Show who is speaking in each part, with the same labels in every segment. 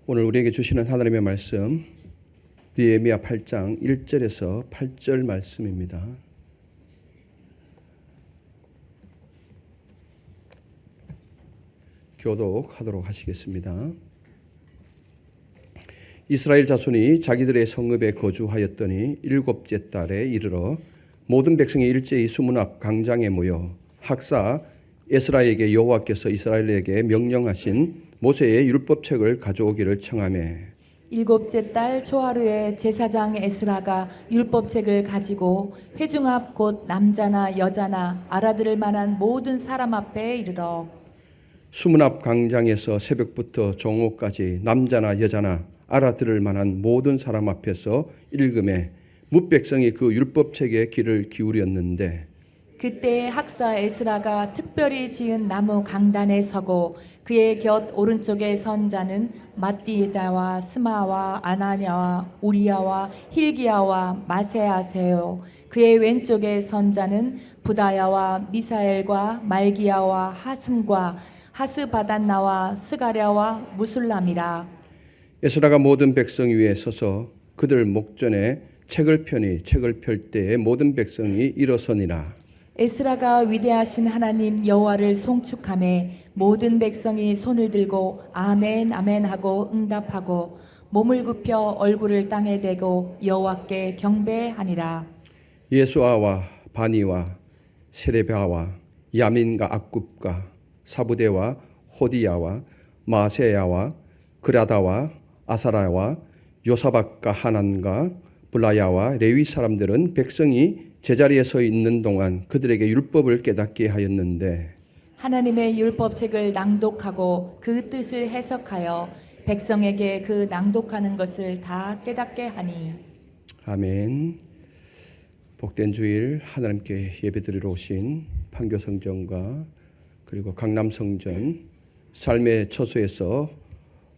Speaker 1: 오늘 우리에게 주시는 하나님의 말씀 느헤미야 8장 1절에서 8절 말씀입니다. 교독하도록 하시겠습니다. 이스라엘 자손이 자기들의 성읍에 거주하였더니 일곱째 달에 이르러 모든 백성이 일제히 수문 앞 광장에 모여 학사 에스라에게 여호와께서 이스라엘에게 명령하신 모세의 율법책을 가져오기를 청하매
Speaker 2: 일곱째 달 초하루에 제사장 에스라가 율법책을 가지고 회중 앞 곧 남자나 여자나 알아들을 만한 모든 사람 앞에 이르러
Speaker 1: 수문 앞 광장에서 새벽부터 정오까지 남자나 여자나 알아들을 만한 모든 사람 앞에서 읽음에 뭇백성이 그 율법책에 귀를 기울였는데
Speaker 2: 그때 학사 에스라가 특별히 지은 나무 강단에 서고 그의 곁 오른쪽에 선 자는 mat디다와 스마와 아나냐와 우리야와 힐기야와 마세아세요. 그의 왼쪽에 선 자는 부다야와 미사엘과 말기야와 하숨과 하스바단나와 스가랴와 무술람이라.
Speaker 1: 에스라가 모든 백성 위에 서서 그들 목전에 책을 펴니 책을 펼 때에 모든 백성이 일어서니라.
Speaker 2: 에스라가 위대하신 하나님 여호와를 송축하매 모든 백성이 손을 들고 아멘 아멘 하고 응답하고 몸을 굽혀 얼굴을 땅에 대고 여호와께 경배하니라.
Speaker 1: 예수아와 바니와 세레바와 야민과 악굽과 사부대와 호디야와 마세야와 그라다와 아사라와 요사박과 하난과 블라야와 레위 사람들은 백성이 제자리에 서 있는 동안 그들에게 율법을 깨닫게 하였는데
Speaker 2: 하나님의 율법책을 낭독하고 그 뜻을 해석하여 백성에게 그 낭독하는 것을 다 깨닫게 하니.
Speaker 1: 아멘. 복된 주일 하나님께 예배드리러 오신 판교성전과 그리고 강남성전 삶의 처소에서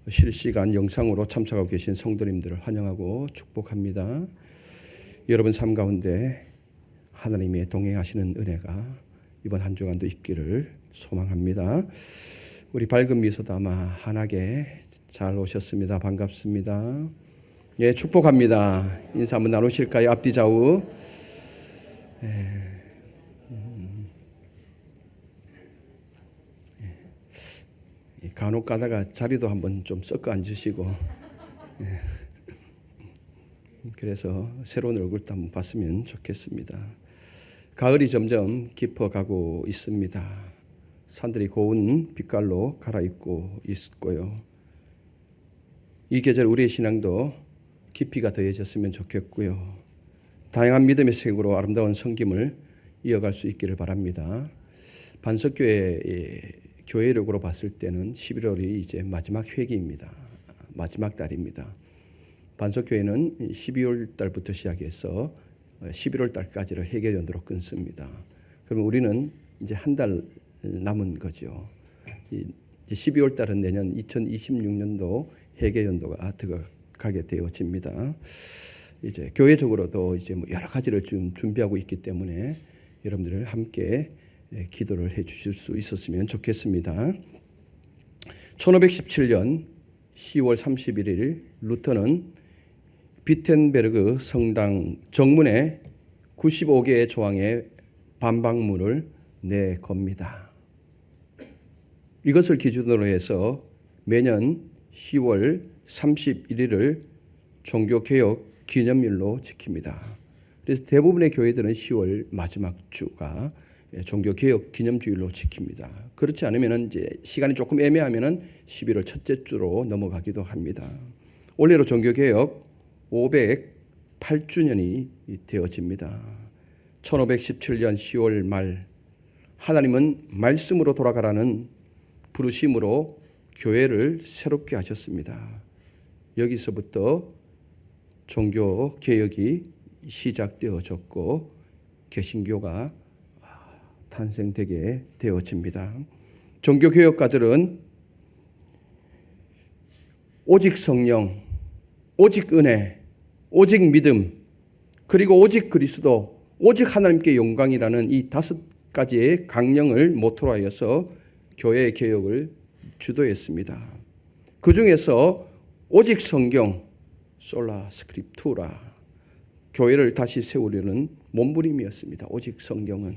Speaker 1: 실시간 영상으로 참석하고 계신 성도님들을 환영하고 축복합니다. 여러분 삶 가운데 하나님의 동행하시는 은혜가 이번 한 주간도 있기를 소망합니다. 우리 밝은 미소 담아 환하게 잘 오셨습니다. 반갑습니다. 예, 축복합니다. 인사 한번 나누실까요? 앞뒤 좌우. 간혹 가다가 자리도 한번 좀 섞어 앉으시고 그래서 새로운 얼굴도 한번 봤으면 좋겠습니다. 가을이 점점 깊어가고 있습니다. 산들이 고운 빛깔로 갈아입고 있고요. 이 계절 우리의 신앙도 깊이가 더해졌으면 좋겠고요. 다양한 믿음의 색으로 아름다운 섬김을 이어갈 수 있기를 바랍니다. 반석교회의 교회력으로 봤을 때는 11월이 이제 마지막 회기입니다. 마지막 달입니다. 반석교회는 12월 달부터 시작해서 11월 달까지를 회계연도로 끊습니다. 그러면 우리는 이제 한 달 남은 거죠. 12월 달은 내년 2026년도 회계연도가 들어가게 되어집니다. 이제 교회적으로도 이제 뭐 여러 가지를 좀 준비하고 있기 때문에 여러분들 함께 기도를 해 주실 수 있었으면 좋겠습니다. 1517년 10월 31일 루터는 비텐베르그 성당 정문에 95개의 조항의 반박문을 내겁니다. 이것을 기준으로 해서 매년 10월 31일을 종교개혁 기념일로 지킵니다. 그래서 대부분의 교회들은 10월 마지막 주가 종교개혁 기념주일로 지킵니다. 그렇지 않으면 이제 시간이 조금 애매하면 11월 첫째 주로 넘어가기도 합니다. 올해로 종교개혁 508주년이 되어집니다. 1517년 10월 말 하나님은 말씀으로 돌아가라는 부르심으로 교회를 새롭게 하셨습니다. 여기서부터 종교개혁이 시작되어졌고 개신교가 탄생되게 되어집니다. 종교개혁가들은 오직 성령, 오직 은혜, 오직 믿음, 그리고 오직 그리스도, 오직 하나님께 영광이라는 이 5가지의 강령을 모토로 하여서 교회의 개혁을 주도했습니다. 그 중에서 오직 성경, 솔라 스크립투라, 교회를 다시 세우려는 몸부림이었습니다. 오직 성경은.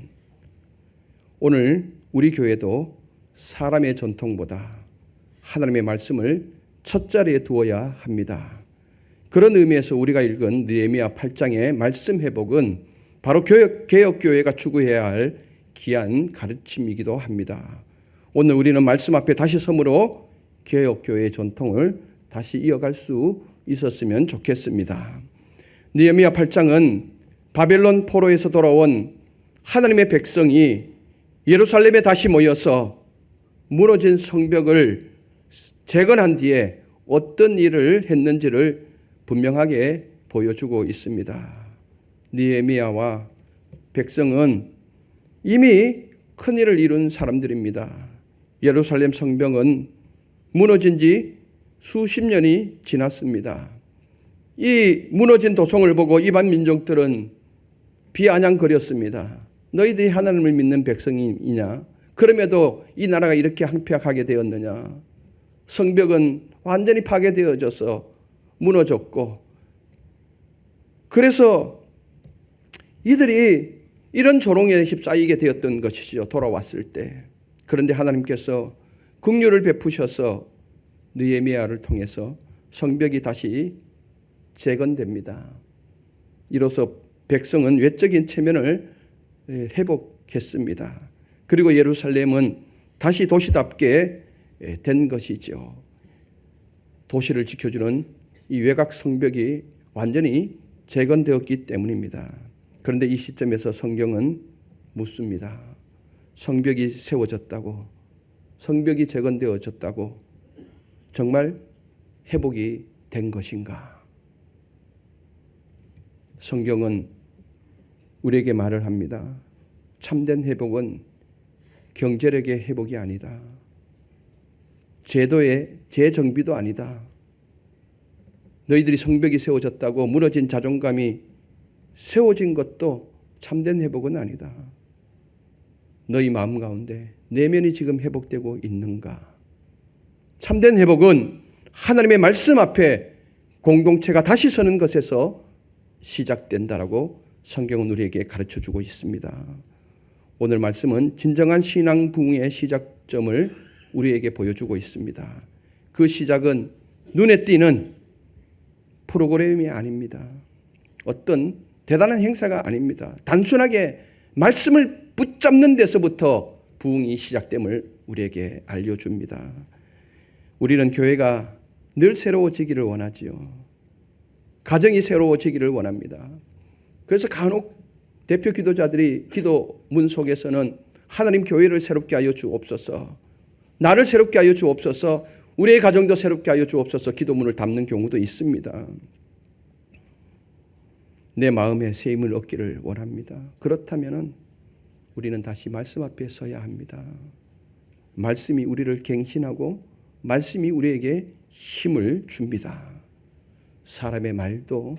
Speaker 1: 오늘 우리 교회도 사람의 전통보다 하나님의 말씀을 첫 자리에 두어야 합니다. 그런 의미에서 우리가 읽은 느헤미야 8장의 말씀 회복은 바로 개혁교회가 추구해야 할 귀한 가르침이기도 합니다. 오늘 우리는 말씀 앞에 다시 서므로 개혁교회의 전통을 다시 이어갈 수 있었으면 좋겠습니다. 느헤미야 8장은 바벨론 포로에서 돌아온 하나님의 백성이 예루살렘에 다시 모여서 무너진 성벽을 재건한 뒤에 어떤 일을 했는지를 분명하게 보여주고 있습니다. 느헤미야와 백성은 이미 큰일을 이룬 사람들입니다. 예루살렘 성벽은 무너진 지 수십 년이 지났습니다. 이 무너진 도성을 보고 이방 민족들은 비아냥거렸습니다. 너희들이 하나님을 믿는 백성이냐? 그럼에도 이 나라가 이렇게 황폐하게 되었느냐? 성벽은 완전히 파괴되어져서 무너졌고, 그래서 이들이 이런 조롱에 휩싸이게 되었던 것이죠. 돌아왔을 때. 그런데 하나님께서 긍휼을 베푸셔서 느헤미야를 통해서 성벽이 다시 재건됩니다. 이로써 백성은 외적인 체면을 회복했습니다. 그리고 예루살렘은 다시 도시답게 된 것이죠. 도시를 지켜주는 이 외곽 성벽이 완전히 재건되었기 때문입니다. 그런데 이 시점에서 성경은 묻습니다. 성벽이 세워졌다고, 성벽이 재건되어졌다고 정말 회복이 된 것인가? 성경은 우리에게 말을 합니다. 참된 회복은 경제력의 회복이 아니다. 제도의 재정비도 아니다. 너희들이 성벽이 세워졌다고 무너진 자존감이 세워진 것도 참된 회복은 아니다. 너희 마음 가운데 내면이 지금 회복되고 있는가? 참된 회복은 하나님의 말씀 앞에 공동체가 다시 서는 것에서 시작된다라고 성경은 우리에게 가르쳐주고 있습니다. 오늘 말씀은 진정한 신앙 부흥의 시작점을 우리에게 보여주고 있습니다. 그 시작은 눈에 띄는 프로그램이 아닙니다. 어떤 대단한 행사가 아닙니다. 단순하게 말씀을 붙잡는 데서부터 부흥이 시작됨을 우리에게 알려줍니다. 우리는 교회가 늘 새로워지기를 원하지요. 가정이 새로워지기를 원합니다. 그래서 간혹 대표 기도자들이 기도문 속에서는 하나님 교회를 새롭게 하여 주옵소서, 나를 새롭게 하여 주옵소서, 우리의 가정도 새롭게 하여 주옵소서 기도문을 담는 경우도 있습니다. 내 마음에 새 힘을 얻기를 원합니다. 그렇다면 우리는 다시 말씀 앞에 서야 합니다. 말씀이 우리를 갱신하고 말씀이 우리에게 힘을 줍니다. 사람의 말도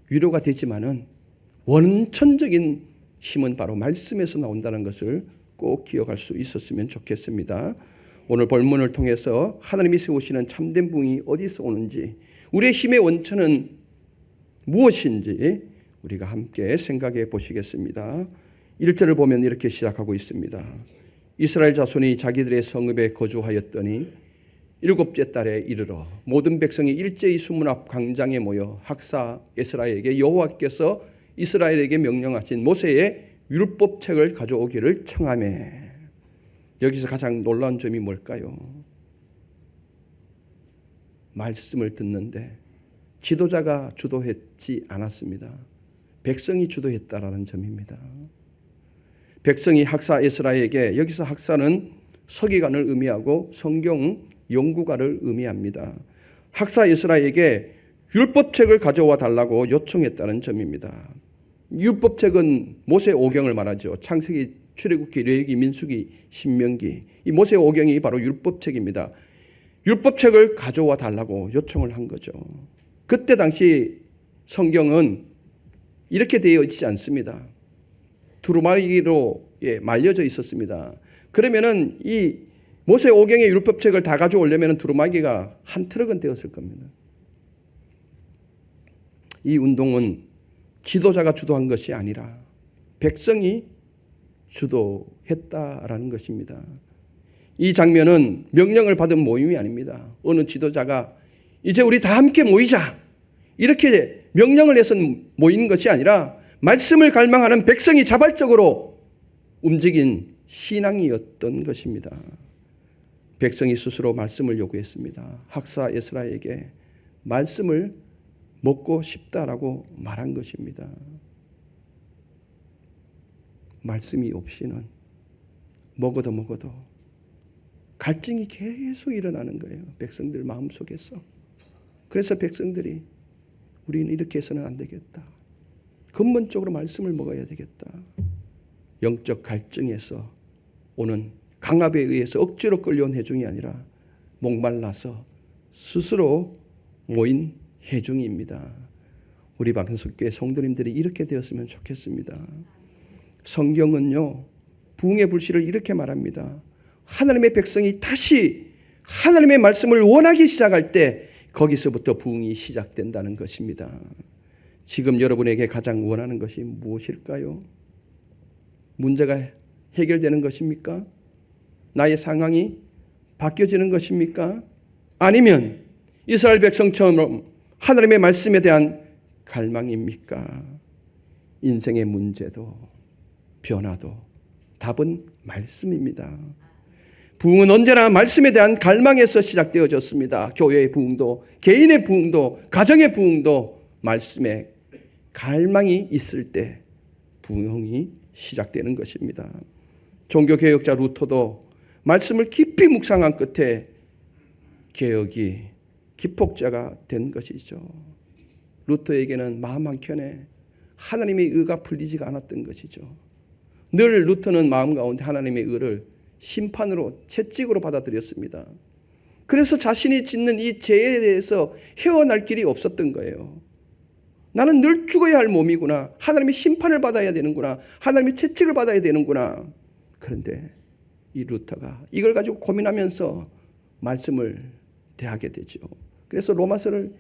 Speaker 1: 위로가 되지만은 원천적인 힘은 바로 말씀에서 나온다는 것을 꼭 기억할 수 있었으면 좋겠습니다. 오늘 본문을 통해서 하나님이 세우시는 참된 부흥이 어디서 오는지, 우리의 힘의 원천은 무엇인지 우리가 함께 생각해 보시겠습니다. 1절을 보면 이렇게 시작하고 있습니다. 이스라엘 자손이 자기들의 성읍에 거주하였더니 7째 달에 이르러 모든 백성이 일제히 수문 앞 광장에 모여 학사 에스라에게 여호와께서 이스라엘에게 명령하신 모세의 율법책을 가져오기를 청하매. 여기서 가장 놀라운 점이 뭘까요? 말씀을 듣는데 지도자가 주도했지 않았습니다. 백성이 주도했다라는 점입니다. 백성이 학사 에스라에게, 여기서 학사는 서기관을 의미하고 성경 연구가를 의미합니다. 학사 에스라에게 율법책을 가져와 달라고 요청했다는 점입니다. 율법책은 모세 오경을 말하죠. 창세기, 출애굽기, 레위기, 민수기, 신명기. 이 모세 오경이 바로 율법책입니다. 율법책을 가져와 달라고 요청을 한 거죠. 그때 당시 성경은 이렇게 되어 있지 않습니다. 두루마리로 말려져 있었습니다. 그러면은 이 모세 오경의 율법책을 다 가져오려면 두루마기가 한 트럭은 되었을 겁니다. 이 운동은 지도자가 주도한 것이 아니라 백성이 주도했다라는 것입니다. 이 장면은 명령을 받은 모임이 아닙니다. 어느 지도자가 이제 우리 다 함께 모이자 이렇게 명령을 해서 모인 것이 아니라 말씀을 갈망하는 백성이 자발적으로 움직인 신앙이었던 것입니다. 백성이 스스로 말씀을 요구했습니다. 학사 에스라에게 말씀을 먹고 싶다라고 말한 것입니다. 말씀이 없이는 먹어도 갈증이 계속 일어나는 거예요. 백성들 마음속에서. 그래서 백성들이 우리는 이렇게 해서는 안 되겠다. 근본적으로 말씀을 먹어야 되겠다. 영적 갈증에서 오는 강압에 의해서 억지로 끌려온 회중이 아니라 목말라서 스스로 모인 회중입니다. 우리 박은숙교회 성도님들이 이렇게 되었으면 좋겠습니다. 성경은요, 부흥의 불씨를 이렇게 말합니다. 하나님의 백성이 다시 하나님의 말씀을 원하기 시작할 때 거기서부터 부흥이 시작된다는 것입니다. 지금 여러분에게 가장 원하는 것이 무엇일까요? 문제가 해결되는 것입니까? 나의 상황이 바뀌어지는 것입니까? 아니면 이스라엘 백성처럼 하나님의 말씀에 대한 갈망입니까? 인생의 문제도 변화도 답은 말씀입니다. 부흥은 언제나 말씀에 대한 갈망에서 시작되어졌습니다. 교회의 부흥도, 개인의 부흥도, 가정의 부흥도 말씀에 갈망이 있을 때 부흥이 시작되는 것입니다. 종교개혁자 루터도 말씀을 깊이 묵상한 끝에 개혁이 기폭자가 된 것이죠. 루터에게는 마음 한켠에 하나님의 의가 풀리지가 않았던 것이죠. 늘 루터는 마음 가운데 하나님의 의를 심판으로 채찍으로 받아들였습니다. 그래서 자신이 짓는 이 죄에 대해서 헤어날 길이 없었던 거예요. 나는 늘 죽어야 할 몸이구나. 하나님의 심판을 받아야 되는구나. 하나님의 채찍을 받아야 되는구나. 그런데 이 루터가 이걸 가지고 고민하면서 말씀을 대하게 되죠. 그래서 로마서를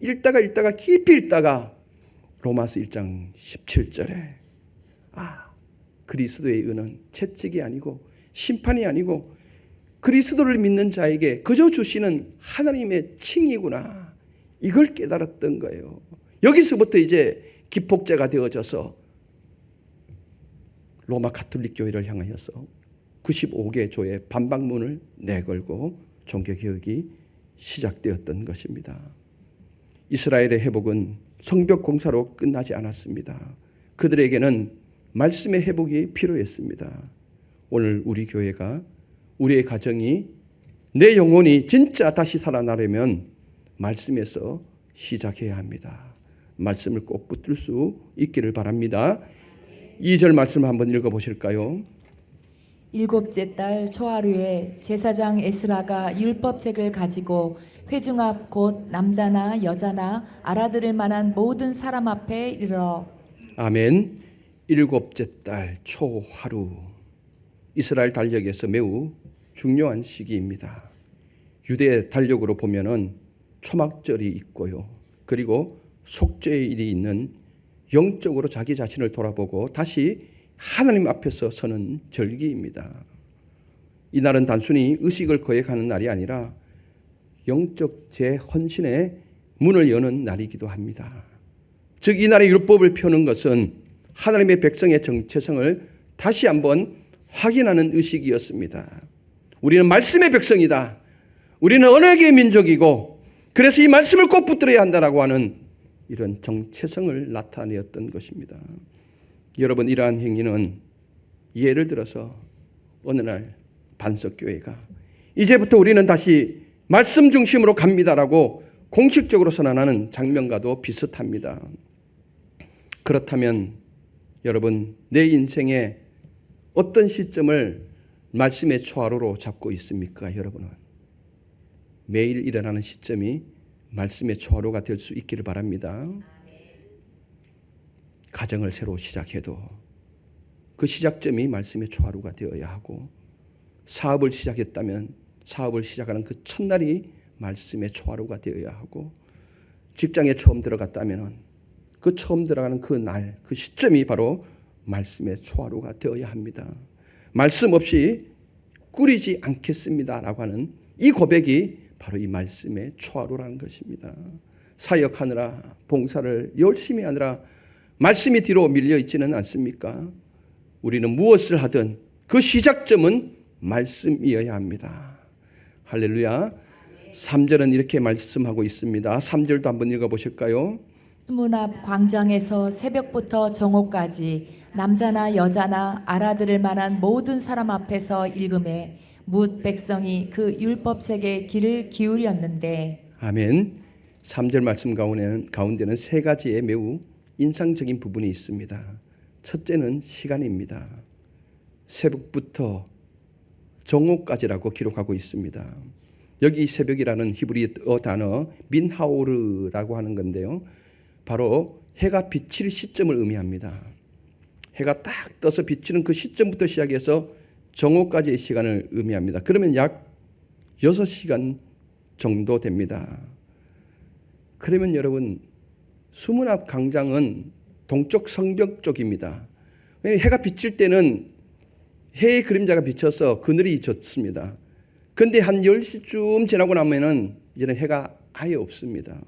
Speaker 1: 읽다가 깊이 읽다가 로마서 1장 17절에 그리스도의 의는 채찍이 아니고 심판이 아니고 그리스도를 믿는 자에게 그저 주시는 하나님의 칭이구나. 이걸 깨달았던 거예요. 여기서부터 이제 기폭제가 되어져서 로마 가톨릭 교회를 향하여서 95개 조의 반박문을 내걸고 종교개혁이 시작되었던 것입니다. 이스라엘의 회복은 성벽 공사로 끝나지 않았습니다. 그들에게는 말씀의 회복이 필요했습니다. 오늘 우리 교회가, 우리의 가정이, 내 영혼이 진짜 다시 살아나려면 말씀에서 시작해야 합니다. 말씀을 꼭 붙들 수 있기를 바랍니다. 2절 말씀을 한번 읽어보실까요?
Speaker 2: 일곱째 달 초하루에 제사장 에스라가 율법책을 가지고 회중 앞 곧 남자나 여자나 알아들을 만한 모든 사람 앞에 이르러
Speaker 1: 아멘. 일곱째 달 초하루, 이스라엘 달력에서 매우 중요한 시기입니다. 유대 달력으로 보면은 초막절이 있고요. 그리고 속죄일이 있는, 영적으로 자기 자신을 돌아보고 다시 하나님 앞에서 서는 절기입니다. 이날은 단순히 의식을 거역하는 날이 아니라 영적 재헌신의 문을 여는 날이기도 합니다. 즉 이날의 율법을 펴는 것은 하나님의 백성의 정체성을 다시 한번 확인하는 의식이었습니다. 우리는 말씀의 백성이다. 우리는 언약의 민족이고 그래서 이 말씀을 꼭 붙들어야 한다라고 하는 이런 정체성을 나타내었던 것입니다. 여러분, 이러한 행위는 예를 들어서 어느 날 반석교회가 이제부터 우리는 다시 말씀 중심으로 갑니다라고 공식적으로 선언하는 장면과도 비슷합니다. 그렇다면 여러분, 내 인생의 어떤 시점을 말씀의 초하루로 잡고 있습니까? 여러분은 매일 일어나는 시점이 말씀의 초하루가 될 수 있기를 바랍니다. 가정을 새로 시작해도 그 시작점이 말씀의 초하루가 되어야 하고, 사업을 시작했다면 사업을 시작하는 그 첫날이 말씀의 초하루가 되어야 하고, 직장에 처음 들어갔다면 그 처음 들어가는 그 날, 그 시점이 바로 말씀의 초하루가 되어야 합니다. 말씀 없이 꾸리지 않겠습니다라고 하는 이 고백이 바로 이 말씀의 초하루라는 것입니다. 사역하느라, 봉사를 열심히 하느라 말씀이 뒤로 밀려 있지는 않습니까? 우리는 무엇을 하든 그 시작점은 말씀이어야 합니다. 할렐루야. 3절은 이렇게 말씀하고 있습니다. 3절도 한번 읽어보실까요?
Speaker 2: 수문 앞 광장에서 새벽부터 정오까지 남자나 여자나 알아들을 만한 모든 사람 앞에서 읽음에 뭇 백성이 그 율법책에 귀를 기울였는데.
Speaker 1: 아멘. 3절 말씀 가운데는 세 가지의 매우 인상적인 부분이 있습니다. 첫째는 시간입니다. 새벽부터 정오까지라고 기록하고 있습니다. 여기 새벽이라는 히브리어 단어 민하오르라고 하는 건데요, 바로 해가 비칠 시점을 의미합니다. 해가 딱 떠서 비치는 그 시점부터 시작해서 정오까지의 시간을 의미합니다. 그러면 약 6시간 정도 됩니다. 그러면 여러분, 수문 앞 광장은 동쪽 성벽 쪽입니다. 해가 비칠 때는 해의 그림자가 비쳐서 그늘이 졌습니다. 그런데 한 10시쯤 지나고 나면은 이제는 해가 아예 없습니다.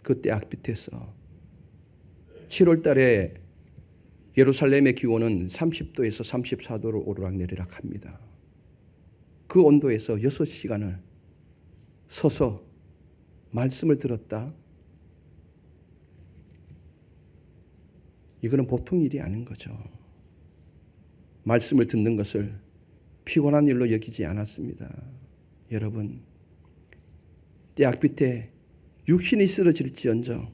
Speaker 1: 그때 악빛에서 7월 달에 예루살렘의 기온은 30도에서 34도로 오르락내리락 합니다. 그 온도에서 6시간을 서서 말씀을 들었다. 이거는 보통 일이 아닌 거죠. 말씀을 듣는 것을 피곤한 일로 여기지 않았습니다. 여러분, 때악빛에 육신이 쓰러질지언정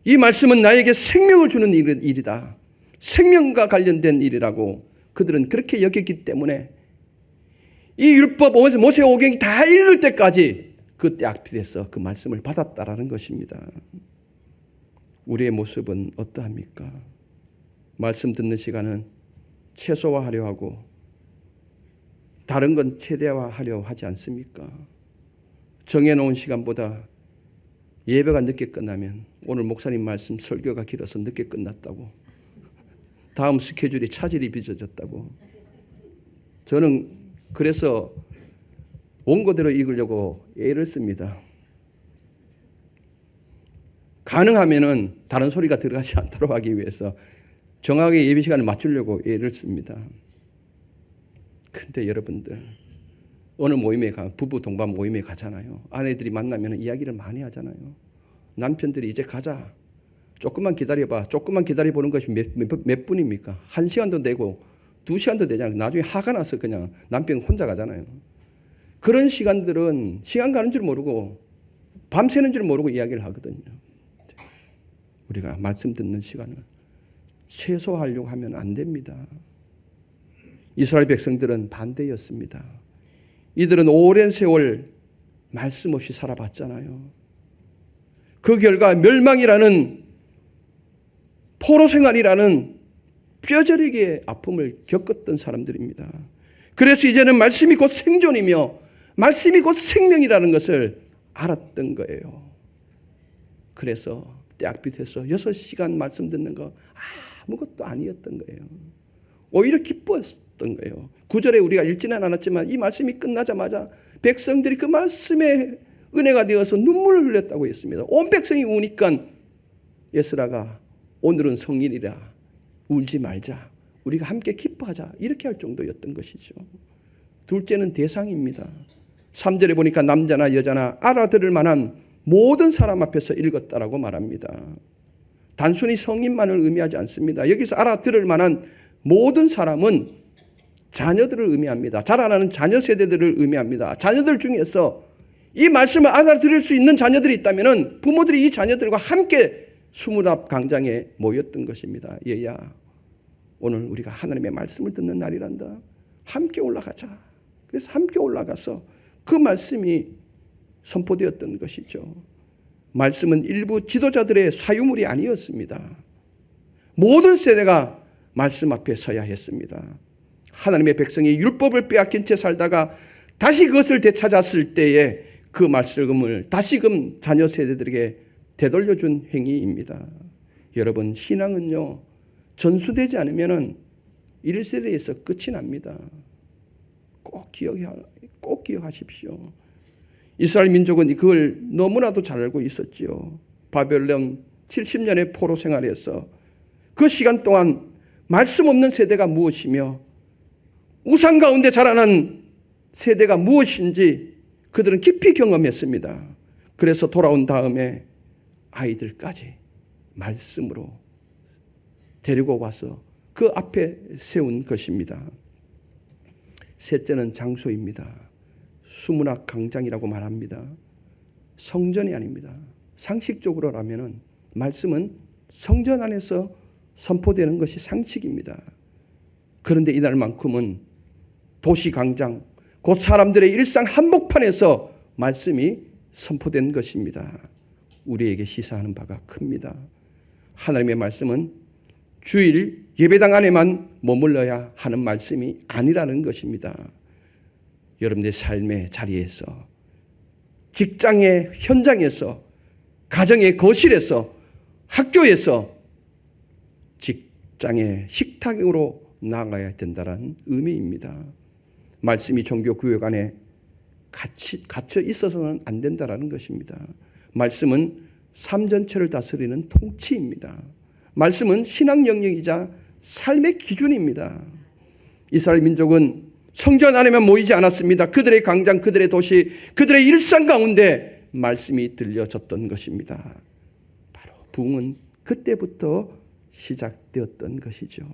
Speaker 1: 이 말씀은 나에게 생명을 주는 일이다. 생명과 관련된 일이라고 그들은 그렇게 여겼기 때문에 이 율법 모세오경이 다 읽을 때까지 그 때악빛에서 그 말씀을 받았다라는 것입니다. 우리의 모습은 어떠합니까? 말씀 듣는 시간은 최소화하려 하고 다른 건 최대화하려 하지 않습니까? 정해놓은 시간보다 예배가 늦게 끝나면 오늘 목사님 말씀 설교가 길어서 늦게 끝났다고, 다음 스케줄이 차질이 빚어졌다고, 저는 그래서 원고대로 읽으려고 애를 씁니다. 가능하면은 다른 소리가 들어가지 않도록 하기 위해서 정확하게 예배 시간을 맞추려고 애를 씁니다. 근데 여러분들, 어느 모임에 부부 동반 모임에 가잖아요. 아내들이 만나면 이야기를 많이 하잖아요. 남편들이 이제 가자, 조금만 기다려봐, 조금만 기다려보는 것이 몇 분입니까? 1시간도 되고 2시간도 되잖아요. 나중에 화가 나서 그냥 남편 혼자 가잖아요. 그런 시간들은 시간 가는 줄 모르고 밤새는 줄 모르고 이야기를 하거든요. 우리가 말씀 듣는 시간을 최소화하려고 하면 안 됩니다. 이스라엘 백성들은 반대였습니다. 이들은 오랜 세월 말씀 없이 살아봤잖아요. 그 결과 멸망이라는, 포로 생활이라는 뼈저리게 아픔을 겪었던 사람들입니다. 그래서 이제는 말씀이 곧 생존이며 말씀이 곧 생명이라는 것을 알았던 거예요. 그래서 때악빛에서 6시간 말씀 듣는 거 아무것도 아니었던 거예요. 오히려 기뻤던 거예요. 9절에 우리가 읽지는 않았지만 이 말씀이 끝나자마자 백성들이 그 말씀에 은혜가 되어서 눈물을 흘렸다고 했습니다. 온 백성이 우니까 에스라가 오늘은 성일이라 울지 말자, 우리가 함께 기뻐하자, 이렇게 할 정도였던 것이죠. 둘째는 대상입니다. 3절에 보니까 남자나 여자나 알아들을 만한 모든 사람 앞에서 읽었다라고 말합니다. 단순히 성인만을 의미하지 않습니다. 여기서 알아들을 만한 모든 사람은 자녀들을 의미합니다. 자라나는 자녀 세대들을 의미합니다. 자녀들 중에서 이 말씀을 알아들을 수 있는 자녀들이 있다면 부모들이 이 자녀들과 함께 수문 앞 광장에 모였던 것입니다. 얘야, 오늘 우리가 하나님의 말씀을 듣는 날이란다. 함께 올라가자. 그래서 함께 올라가서 그 말씀이 선포되었던 것이죠. 말씀은 일부 지도자들의 사유물이 아니었습니다. 모든 세대가 말씀 앞에 서야 했습니다. 하나님의 백성이 율법을 빼앗긴 채 살다가 다시 그것을 되찾았을 때에 그 말씀을 다시금 자녀 세대들에게 되돌려준 행위입니다. 여러분, 신앙은요, 전수되지 않으면 1세대에서 끝이 납니다. 꼭 기억하십시오. 이스라엘 민족은 그걸 너무나도 잘 알고 있었지요. 바벨론 70년의 포로 생활에서 그 시간 동안 말씀 없는 세대가 무엇이며 우상 가운데 자라난 세대가 무엇인지 그들은 깊이 경험했습니다. 그래서 돌아온 다음에 아이들까지 말씀으로 데리고 와서 그 앞에 세운 것입니다. 셋째는 장소입니다. 수문학 강장이라고 말합니다. 성전이 아닙니다. 상식적으로라면 말씀은 성전 안에서 선포되는 것이 상식입니다. 그런데 이날만큼은 도시 광장, 곧 사람들의 일상 한복판에서 말씀이 선포된 것입니다. 우리에게 시사하는 바가 큽니다. 하나님의 말씀은 주일 예배당 안에만 머물러야 하는 말씀이 아니라는 것입니다. 여러분의 삶의 자리에서, 직장의 현장에서, 가정의 거실에서, 학교에서, 직장의 식탁으로 나아가야 된다는 의미입니다. 말씀이 종교 구역 안에 갇혀 있어서는 안 된다는 것입니다. 말씀은 삶 전체를 다스리는 통치입니다. 말씀은 신앙 영역이자 삶의 기준입니다. 이스라엘 민족은 성전 안에만 모이지 않았습니다. 그들의 광장, 그들의 도시, 그들의 일상 가운데 말씀이 들려졌던 것입니다. 바로 부흥은 그때부터 시작되었던 것이죠.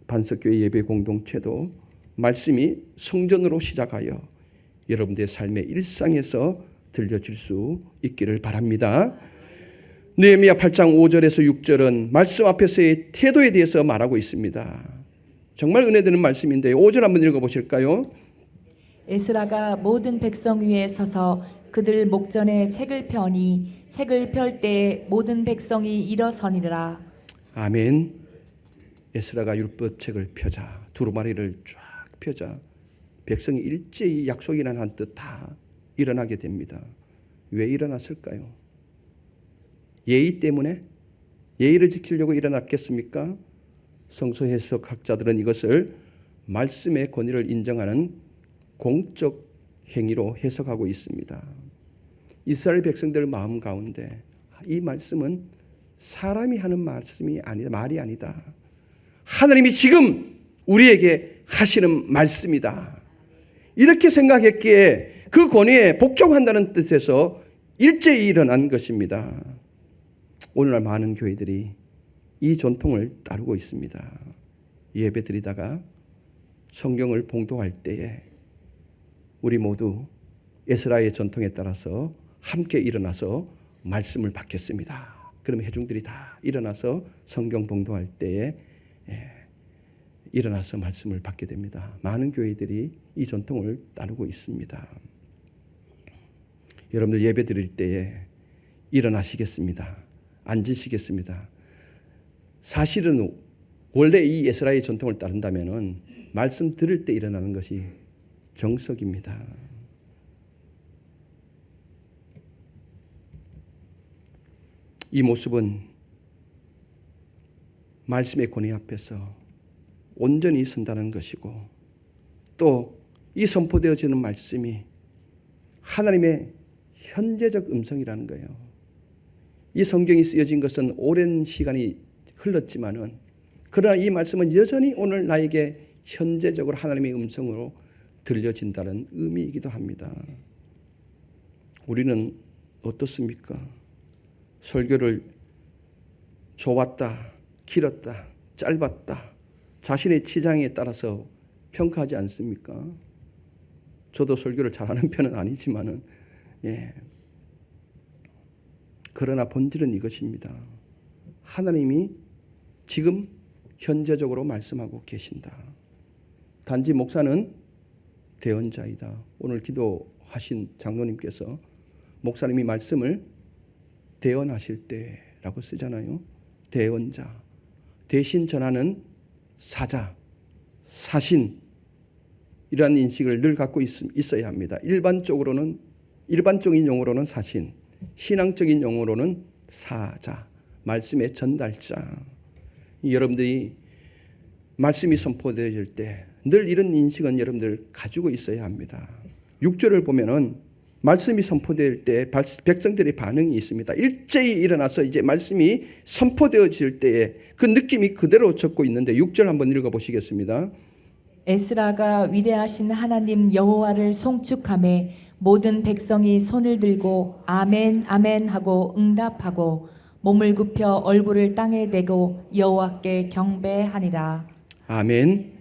Speaker 1: 반석교회 예배 공동체도 말씀이 성전으로 시작하여 여러분들의 삶의 일상에서 들려질 수 있기를 바랍니다. 느헤미야 8장 5절에서 6절은 말씀 앞에서의 태도에 대해서 말하고 있습니다. 정말 은혜되는 말씀인데 5절 한번 읽어보실까요?
Speaker 2: 에스라가 모든 백성 위에 서서 그들 목전에 책을 펴니 책을 펼 때에 모든 백성이 일어서니라.
Speaker 1: 아멘. 에스라가 율법책을 펴자, 두루마리를 쫙 펴자 백성이 일제히 약속이란 한 뜻 다 일어나게 됩니다. 왜 일어났을까요? 예의 때문에? 예의를 지키려고 일어났겠습니까? 성서 해석학자들은 이것을 말씀의 권위를 인정하는 공적 행위로 해석하고 있습니다. 이스라엘 백성들 마음 가운데 이 말씀은 사람이 하는 말씀이 아니다, 말이 아니다. 하나님이 지금 우리에게 하시는 말씀이다. 이렇게 생각했기에 그 권위에 복종한다는 뜻에서 일제히 일어난 것입니다. 오늘날 많은 교회들이 이 전통을 따르고 있습니다. 예배 드리다가 성경을 봉독할 때에 우리 모두 에스라의 전통에 따라서 함께 일어나서 말씀을 받겠습니다. 그러면 회중들이 다 일어나서 성경 봉독할 때에 일어나서 말씀을 받게 됩니다. 많은 교회들이 이 전통을 따르고 있습니다. 여러분들 예배 드릴 때에 일어나시겠습니다. 앉으시겠습니다. 사실은 원래 이 에스라의 전통을 따른다면 말씀 들을 때 일어나는 것이 정석입니다. 이 모습은 말씀의 권위 앞에서 온전히 선다는 것이고 또 이 선포되어지는 말씀이 하나님의 현재적 음성이라는 거예요. 이 성경이 쓰여진 것은 오랜 시간이 흘렀지만은 그러나 이 말씀은 여전히 오늘 나에게 현재적으로 하나님의 음성으로 들려진다는 의미이기도 합니다. 우리는 어떻습니까? 설교를 좋았다, 길었다, 짧았다, 자신의 취향에 따라서 평가하지 않습니까? 저도 설교를 잘하는 편은 아니지만은 그러나 본질은 이것입니다. 하나님이 지금 현재적으로 말씀하고 계신다. 단지 목사는 대언자이다. 오늘 기도하신 장로님께서 목사님이 말씀을 대언하실 때라고 쓰잖아요. 대언자, 대신 전하는 사자, 사신, 이러한 인식을 늘 갖고 있어야 합니다. 일반적인 용어로는 사신, 신앙적인 용어로는 사자, 말씀의 전달자. 여러분들이 말씀이 선포되어질 때 늘 이런 인식은 여러분들 가지고 있어야 합니다. 6절을 보면은 말씀이 선포될 때 백성들의 반응이 있습니다. 일제히 일어나서 이제 말씀이 선포되어질 때에 그 느낌이 그대로 적고 있는데 6절 한번 읽어보시겠습니다.
Speaker 2: 에스라가 위대하신 하나님 여호와를 송축하매 모든 백성이 손을 들고 아멘 아멘 하고 응답하고 몸을 굽혀 얼굴을 땅에 대고 여호와께 경배하니라.
Speaker 1: 아멘.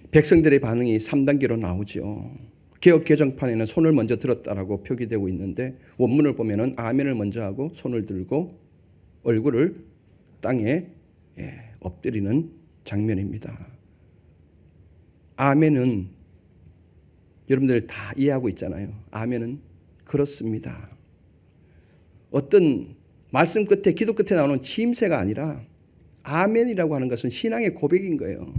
Speaker 1: 백성들의 반응이 3단계로 나오죠. 개역 개정판에는 손을 먼저 들었다라고 표기되고 있는데 원문을 보면은 아멘을 먼저 하고 손을 들고 얼굴을 땅에 엎드리는 장면입니다. 아멘은 여러분들 다 이해하고 있잖아요. 아멘은 그렇습니다. 어떤 말씀 끝에 기도 끝에 나오는 치임새가 아니라 아멘이라고 하는 것은 신앙의 고백인 거예요.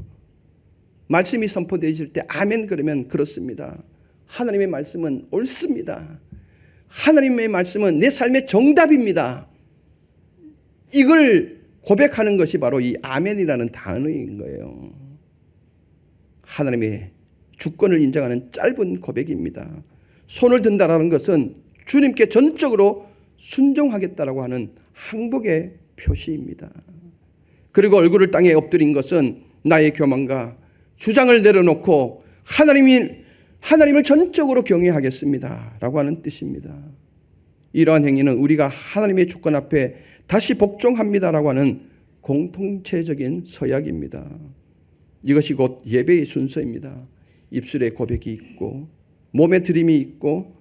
Speaker 1: 말씀이 선포되어질 때 아멘 그러면 그렇습니다. 하나님의 말씀은 옳습니다. 하나님의 말씀은 내 삶의 정답입니다. 이걸 고백하는 것이 바로 이 아멘이라는 단어인 거예요. 하나님의 주권을 인정하는 짧은 고백입니다. 손을 든다라는 것은 주님께 전적으로 순종하겠다라고 하는 항복의 표시입니다. 그리고 얼굴을 땅에 엎드린 것은 나의 교만과 주장을 내려놓고 하나님을 전적으로 경외하겠습니다 라고 하는 뜻입니다. 이러한 행위는 우리가 하나님의 주권 앞에 다시 복종합니다라고 하는 공통체적인 서약입니다. 이것이 곧 예배의 순서입니다. 입술에 고백이 있고 몸에 드림이 있고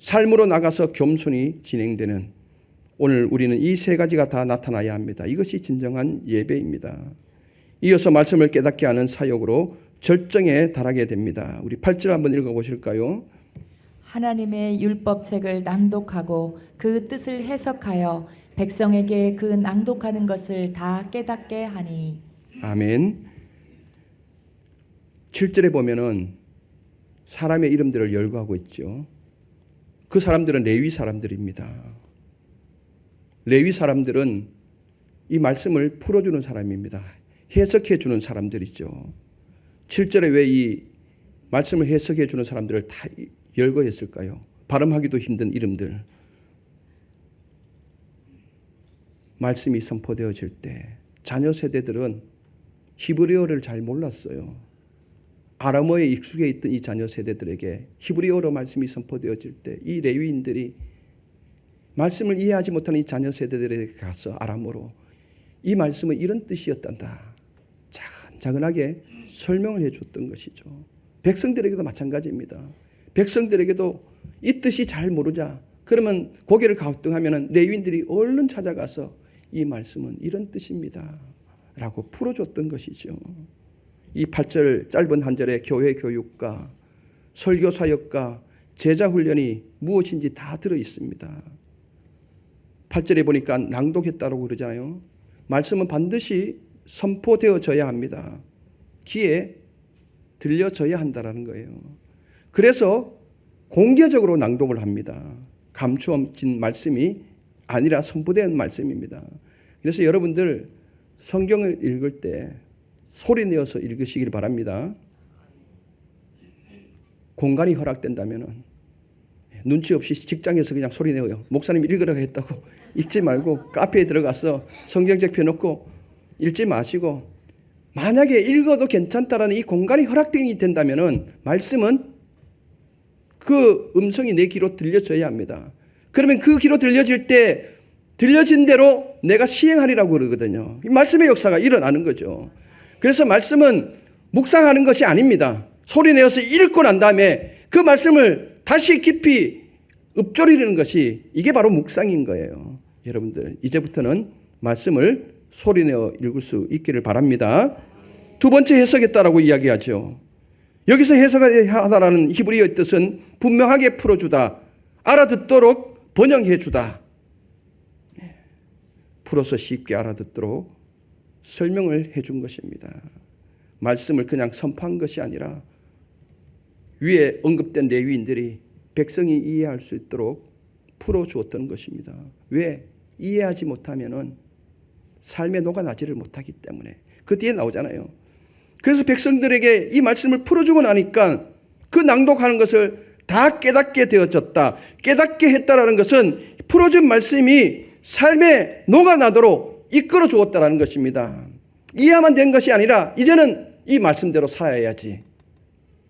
Speaker 1: 삶으로 나가서 겸손히 진행되는, 오늘 우리는 이 세 가지가 다 나타나야 합니다. 이것이 진정한 예배입니다. 이어서 말씀을 깨닫게 하는 사역으로 절정에 달하게 됩니다. 우리 8절 한번 읽어보실까요?
Speaker 2: 하나님의 율법책을 낭독하고 그 뜻을 해석하여 백성에게 그 낭독하는 것을 다 깨닫게 하니.
Speaker 1: 아멘. 7절에 보면은 사람의 이름들을 열거하고 있죠. 그 사람들은 레위 사람들입니다. 레위 사람들은 이 말씀을 풀어주는 사람입니다. 해석해 주는 사람들이죠. 7절에 왜 이 말씀을 해석해 주는 사람들을 다 열거했을까요? 발음하기도 힘든 이름들. 말씀이 선포되어질 때 자녀 세대들은 히브리어를 잘 몰랐어요. 아람어에 익숙해 있던 이 자녀 세대들에게 히브리어로 말씀이 선포되어질 때 이 레위인들이 말씀을 이해하지 못하는 이 자녀 세대들에게 가서 아람어로 이 말씀은 이런 뜻이었단다, 차근차근하게 설명을 해줬던 것이죠. 백성들에게도 마찬가지입니다. 백성들에게도 이 뜻이 잘 모르자 그러면 고개를 갸우뚱하면 레위인들이 얼른 찾아가서 이 말씀은 이런 뜻입니다 라고 풀어줬던 것이죠. 이 8절 짧은 한 절에 교회 교육과 설교 사역과 제자 훈련이 무엇인지 다 들어 있습니다. 8절에 보니까 낭독했다고 그러잖아요. 말씀은 반드시 선포되어져야 합니다. 귀에 들려져야 한다라는 거예요. 그래서 공개적으로 낭독을 합니다. 감추어진 말씀이 아니라 선포된 말씀입니다. 그래서 여러분들 성경을 읽을 때 소리 내어서 읽으시길 바랍니다. 공간이 허락된다면 눈치 없이 직장에서 그냥 소리 내어요. 목사님이 읽으라고 했다고 읽지 말고 카페에 들어가서 성경책 펴놓고 읽지 마시고, 만약에 읽어도 괜찮다라는 이 공간이 허락되게 된다면 말씀은 그 음성이 내 귀로 들려져야 합니다. 그러면 그 귀로 들려질 때 들려진 대로 내가 시행하리라고 그러거든요. 이 말씀의 역사가 일어나는 거죠. 그래서 말씀은 묵상하는 것이 아닙니다. 소리 내어서 읽고 난 다음에 그 말씀을 다시 깊이 읊조리는 것이, 이게 바로 묵상인 거예요. 여러분들 이제부터는 말씀을 소리내어 읽을 수 있기를 바랍니다. 두 번째 해석했다라고 이야기하죠. 여기서 해석하다라는 히브리어의 뜻은 분명하게 풀어주다, 알아듣도록 번역해주다, 풀어서 쉽게 알아듣도록 설명을 해준 것입니다. 말씀을 그냥 선포한 것이 아니라 위에 언급된 레위인들이 백성이 이해할 수 있도록 풀어주었던 것입니다. 왜? 이해하지 못하면은 삶에 녹아나지를 못하기 때문에. 그 뒤에 나오잖아요. 그래서 백성들에게 이 말씀을 풀어주고 나니까 그 낭독하는 것을 다 깨닫게 되어졌다. 깨닫게 했다라는 것은 풀어준 말씀이 삶에 녹아나도록 이끌어 주었다라는 것입니다. 이해만 된 것이 아니라 이제는 이 말씀대로 살아야지.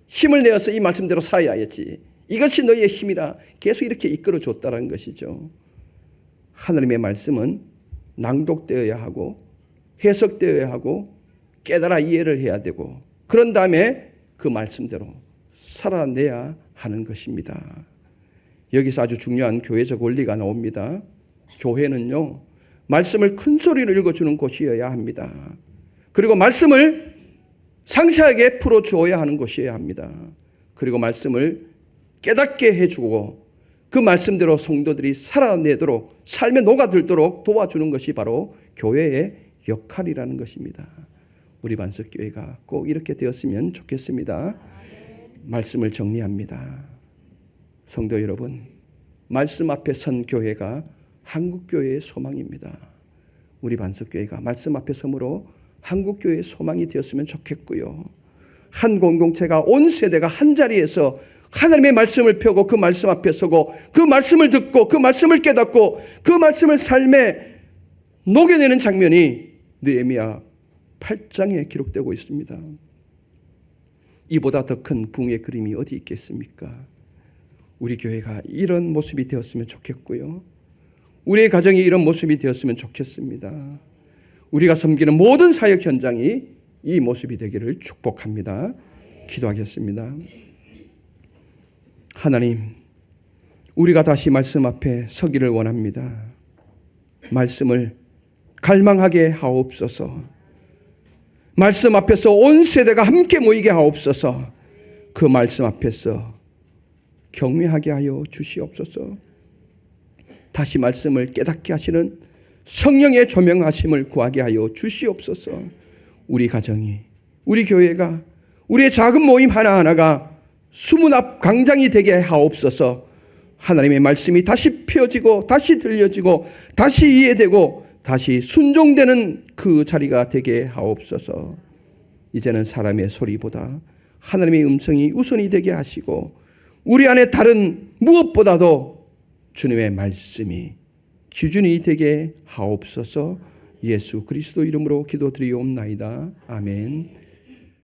Speaker 1: 힘을 내어서 이 말씀대로 살아야지. 이것이 너희의 힘이라 계속 이렇게 이끌어 줬다라는 것이죠. 하나님의 말씀은 낭독되어야 하고 해석되어야 하고 깨달아 이해를 해야 되고 그런 다음에 그 말씀대로 살아내야 하는 것입니다. 여기서 아주 중요한 교회적 원리가 나옵니다. 교회는요, 말씀을 큰 소리로 읽어주는 곳이어야 합니다. 그리고 말씀을 상세하게 풀어주어야 하는 곳이어야 합니다. 그리고 말씀을 깨닫게 해주고 그 말씀대로 성도들이 살아내도록 삶에 녹아들도록 도와주는 것이 바로 교회의 역할이라는 것입니다. 우리 반석교회가 꼭 이렇게 되었으면 좋겠습니다. 말씀을 정리합니다. 성도 여러분, 말씀 앞에 선 교회가 한국교회의 소망입니다. 우리 반석교회가 말씀 앞에 섬으로 한국교회의 소망이 되었으면 좋겠고요. 한 공동체가 온 세대가 한 자리에서 하나님의 말씀을 펴고 그 말씀 앞에 서고 그 말씀을 듣고 그 말씀을 깨닫고 그 말씀을 삶에 녹여내는 장면이 느헤미야 8장에 기록되고 있습니다. 이보다 더 큰 붕의 그림이 어디 있겠습니까? 우리 교회가 이런 모습이 되었으면 좋겠고요. 우리의 가정이 이런 모습이 되었으면 좋겠습니다. 우리가 섬기는 모든 사역 현장이 이 모습이 되기를 축복합니다. 기도하겠습니다. 하나님, 우리가 다시 말씀 앞에 서기를 원합니다. 말씀을 갈망하게 하옵소서. 말씀 앞에서 온 세대가 함께 모이게 하옵소서. 그 말씀 앞에서 경외하게 하여 주시옵소서. 다시 말씀을 깨닫게 하시는 성령의 조명하심을 구하게 하여 주시옵소서. 우리 가정이, 우리 교회가, 우리의 작은 모임 하나하나가 수문 앞 광장이 되게 하옵소서. 하나님의 말씀이 다시 펴지고 다시 들려지고 다시 이해되고 다시 순종되는 그 자리가 되게 하옵소서. 이제는 사람의 소리보다 하나님의 음성이 우선이 되게 하시고 우리 안에 다른 무엇보다도 주님의 말씀이 기준이 되게 하옵소서. 예수 그리스도 이름으로 기도드리옵나이다. 아멘.